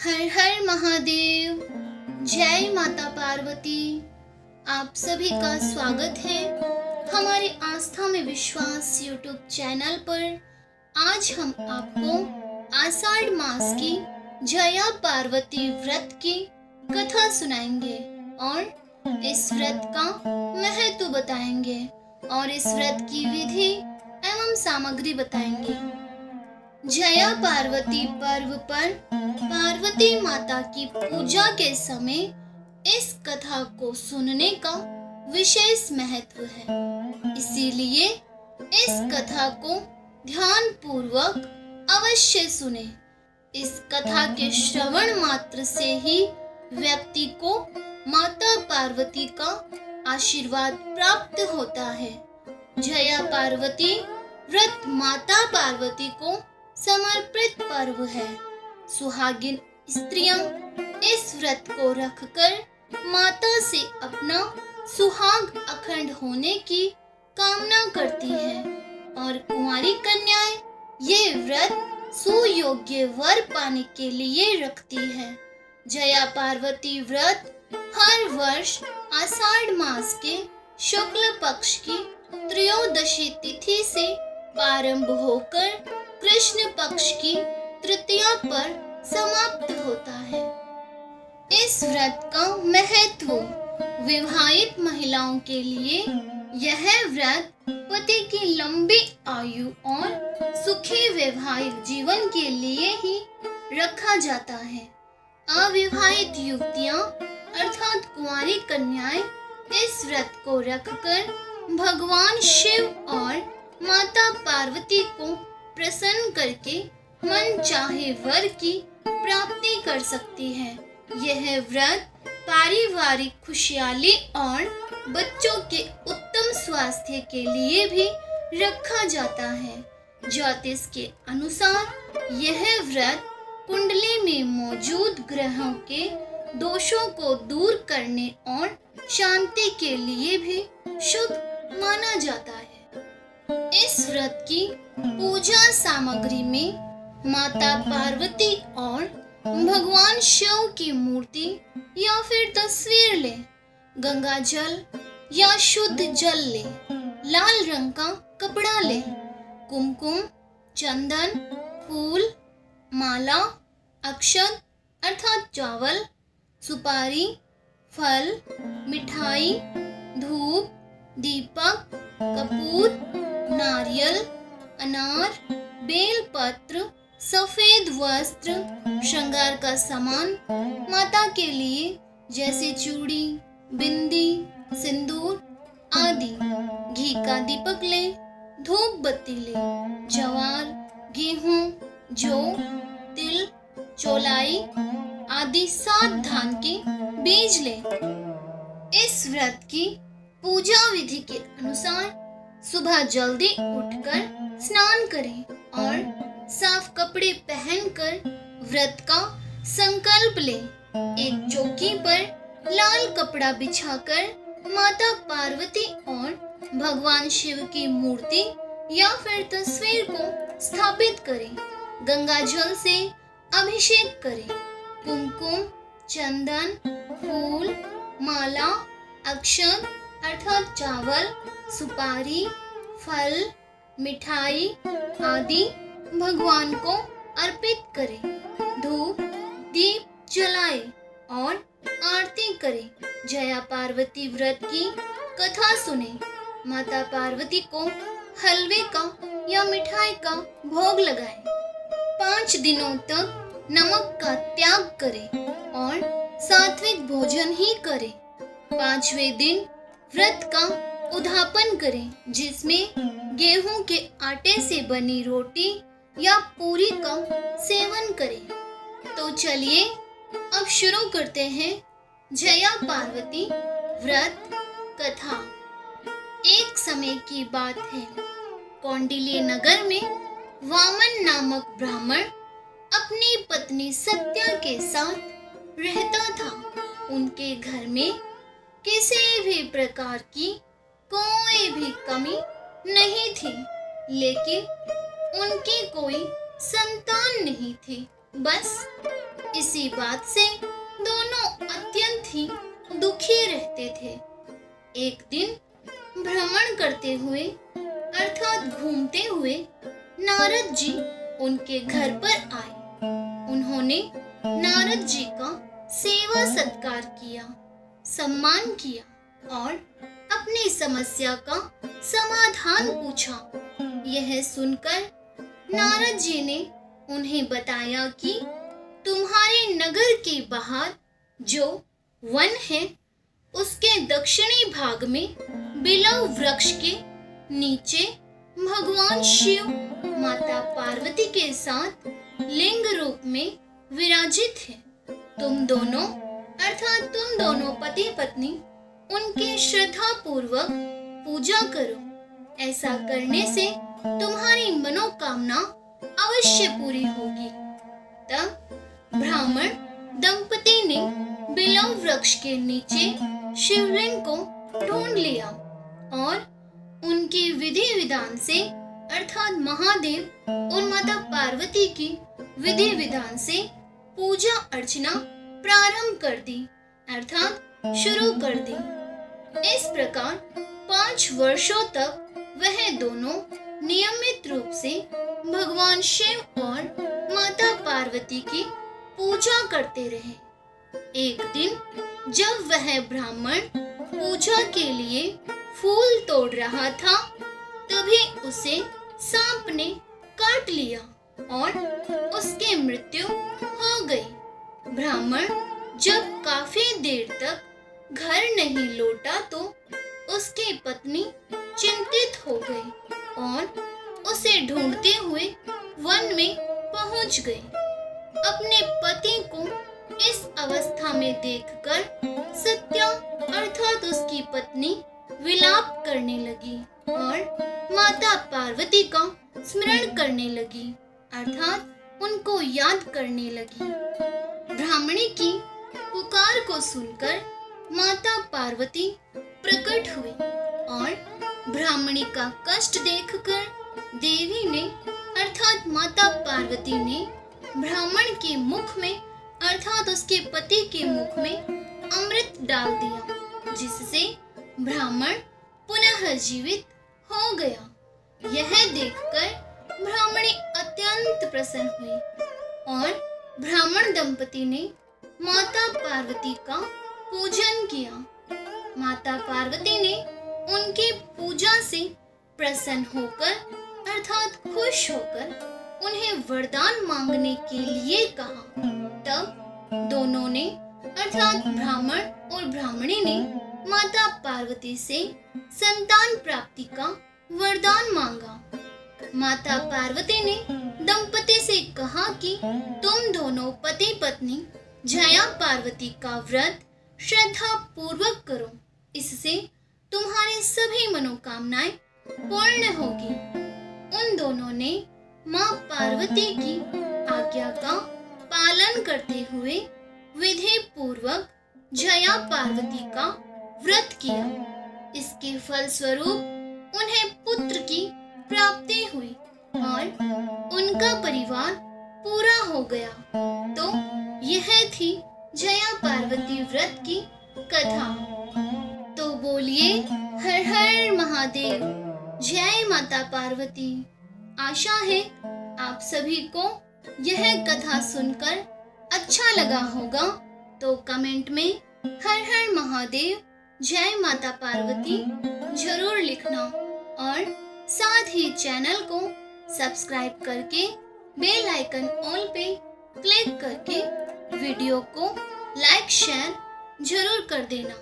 हर हर महादेव। जय माता पार्वती। आप सभी का स्वागत है हमारे आस्था में विश्वास यूट्यूब चैनल पर। आज हम आपको आषाढ़ मास की जया पार्वती व्रत की कथा सुनाएंगे और इस व्रत का महत्व बताएंगे और इस व्रत की विधि एवं सामग्री बताएंगे। जया पार्वती पर्व पर पार्वती माता की पूजा के समय इस कथा को सुनने का विशेष महत्व है, इसीलिए इस कथा को ध्यान पूर्वक अवश्य सुने। इस कथा के श्रवण मात्र से ही व्यक्ति को माता पार्वती का आशीर्वाद प्राप्त होता है। जया पार्वती व्रत माता पार्वती को समर्पित पर्व है। सुहागिन स्त्रियां इस व्रत को रखकर माता से अपना सुहाग अखंड होने की कामना करती हैं और कुंवारी कन्याएं ये व्रत सुयोग्य वर पाने के लिए रखती है। जया पार्वती व्रत हर वर्ष आषाढ़ मास के शुक्ल पक्ष की त्रयोदशी तिथि से प्रारंभ होकर कृष्ण पक्ष की तृतीया पर समाप्त होता है। इस व्रत का महत्व विवाहित महिलाओं के लिए यह व्रत पति की लंबी आयु और सुखी वैवाहिक जीवन के लिए ही रखा जाता है। अविवाहित युवतियां अर्थात कुंवारी कन्याएं इस व्रत को रखकर भगवान शिव और माता पार्वती को प्रसन्न करके मन चाहे वर की प्राप्ति कर सकती है। यह व्रत पारिवारिक खुशहाली और बच्चों के उत्तम स्वास्थ्य के लिए भी रखा जाता है। ज्योतिष के अनुसार यह व्रत कुंडली में मौजूद ग्रहों के दोषों को दूर करने और शांति के लिए भी शुभ माना जाता है। इस व्रत की पूजा सामग्री में माता पार्वती और भगवान शिव की मूर्ति या फिर तस्वीर ले, गंगा जल या शुद्ध जल ले, लाल रंग का कपड़ा ले, कुमकुम, चंदन, फूल, माला, अक्षत अर्थात चावल, सुपारी, फल, मिठाई, धूप, दीपक, कपूर, नारियल, अनार, बेलपत्र, सफेद वस्त्र, श्रृंगार का सामान माता के लिए जैसे चूड़ी, बिंदी, सिंदूर आदि, घी का दीपक ले, धूप बत्ती ले, ज्वार, गेहूं, जौ, तिल, चौलाई आदि 7 धान के बीज ले। इस व्रत की पूजा विधि के अनुसार सुबह जल्दी उठकर स्नान करें और साफ कपड़े पहनकर व्रत का संकल्प लें। एक चौकी पर लाल कपड़ा बिछाकर माता पार्वती और भगवान शिव की मूर्ति या फिर तस्वीर को स्थापित करें। गंगा जल से अभिषेक करें। कुमकुम, चंदन, फूल, माला, अक्षत अर्थात चावल, सुपारी, फल, मिठाई आदि भगवान को अर्पित करें। धूप दीप जलाए और आरती करें। जया पार्वती व्रत की कथा सुने। माता पार्वती को हलवे का या मिठाई का भोग लगाएं। 5 दिनों तक नमक का त्याग करें और सात्विक भोजन ही करें। 5वें दिन व्रत का उद्यापन करें, जिसमें गेहूं के आटे से बनी रोटी या पूरी का सेवन करें। तो चलिए अब शुरू करते हैं जया पार्वती व्रत कथा। एक समय की बात है, कौंडिल्य नगर में वामन नामक ब्राह्मण अपनी पत्नी सत्या के साथ रहता था। उनके घर में किसी भी प्रकार की कोई भी कमी नहीं थी, लेकिन उनकी कोई संतान नहीं थी। बस इसी बात से दोनों अत्यंत ही दुखी रहते थे। एक दिन भ्रमण करते हुए अर्थात घूमते हुए नारद जी उनके घर पर आए। उन्होंने नारद जी का सेवा सत्कार किया, सम्मान किया और अपनी समस्या का समाधान पूछा। यह सुनकर नारद जी ने उन्हें बताया कि तुम्हारे नगर के बाहर जो वन है उसके दक्षिणी भाग में बिलव वृक्ष के नीचे भगवान शिव माता पार्वती के साथ लिंग रूप में विराजित है। तुम दोनों पति पत्नी उनके श्रद्धा पूर्वक पूजा करो। ऐसा करने से तुम्हारी मनोकामना अवश्य पूरी होगी। तब ब्राह्मण दंपति ने बिलव वृक्ष के नीचे शिवलिंग को ढूंढ लिया और उनके विधि विधान से अर्थात महादेव और माता पार्वती की विधि विधान से पूजा अर्चना प्रारंभ कर दी अर्थात शुरू कर दी। इस प्रकार 5 वर्षों तक वह दोनों नियमित रूप से भगवान शिव और माता पार्वती की पूजा करते रहे। एक दिन जब वह ब्राह्मण पूजा के लिए फूल तोड़ रहा था, तभी उसे सांप ने काट लिया और उसकी मृत्यु हो गई। ब्राह्मण जब काफी देर तक घर नहीं लौटा तो उसकी पत्नी चिंतित हो गई और उसे ढूंढते हुए वन में पहुंच गई। अपने पति को इस अवस्था में देखकर सत्या अर्थात उसकी पत्नी विलाप करने लगी और माता पार्वती का स्मरण करने लगी अर्थात उनको याद करने लगी। ब्राह्मणी की पुकार को सुनकर माता पार्वती प्रकट हुई और ब्राह्मणी का कष्ट देखकर देवी ने अर्थात माता पार्वती ने ब्राह्मण के मुख में अर्थात उसके पति के मुख में अमृत डाल दिया, जिससे ब्राह्मण पुनः जीवित हो गया। यह देखकर ब्राह्मणी अत्यंत प्रसन्न हुई और ब्राह्मण दंपति ने माता पार्वती का पूजन किया। माता पार्वती ने उनकी पूजा से प्रसन्न होकर अर्थात खुश होकर उन्हें वरदान मांगने के लिए कहा। तब दोनों ने अर्थात ब्राह्मण और ब्राह्मणी ने माता पार्वती से संतान प्राप्ति का वरदान मांगा। माता पार्वती ने दंपति से कहा कि तुम दोनों पति पत्नी जया पार्वती का व्रत श्रद्धा पूर्वक करो, इससे तुम्हारी सभी मनोकामनाएं पूर्ण होगी। उन दोनों ने मां पार्वती की आज्ञा का पालन करते हुए विधि पूर्वक जया पार्वती का व्रत किया। इसके फलस्वरूप उन्हें पुत्र की प्राप्ति हुई और उनका परिवार पूरा हो गया। तो यह थी जया पार्वती व्रत की कथा। तो बोलिए हर हर महादेव, जय माता पार्वती। आशा है आप सभी को यह कथा सुनकर अच्छा लगा होगा। तो कमेंट में हर हर महादेव जय माता पार्वती जरूर लिखना और साथ ही चैनल को सब्सक्राइब करके बेल आइकन ऑल पे क्लिक करके वीडियो को लाइक शेयर जरूर कर देना।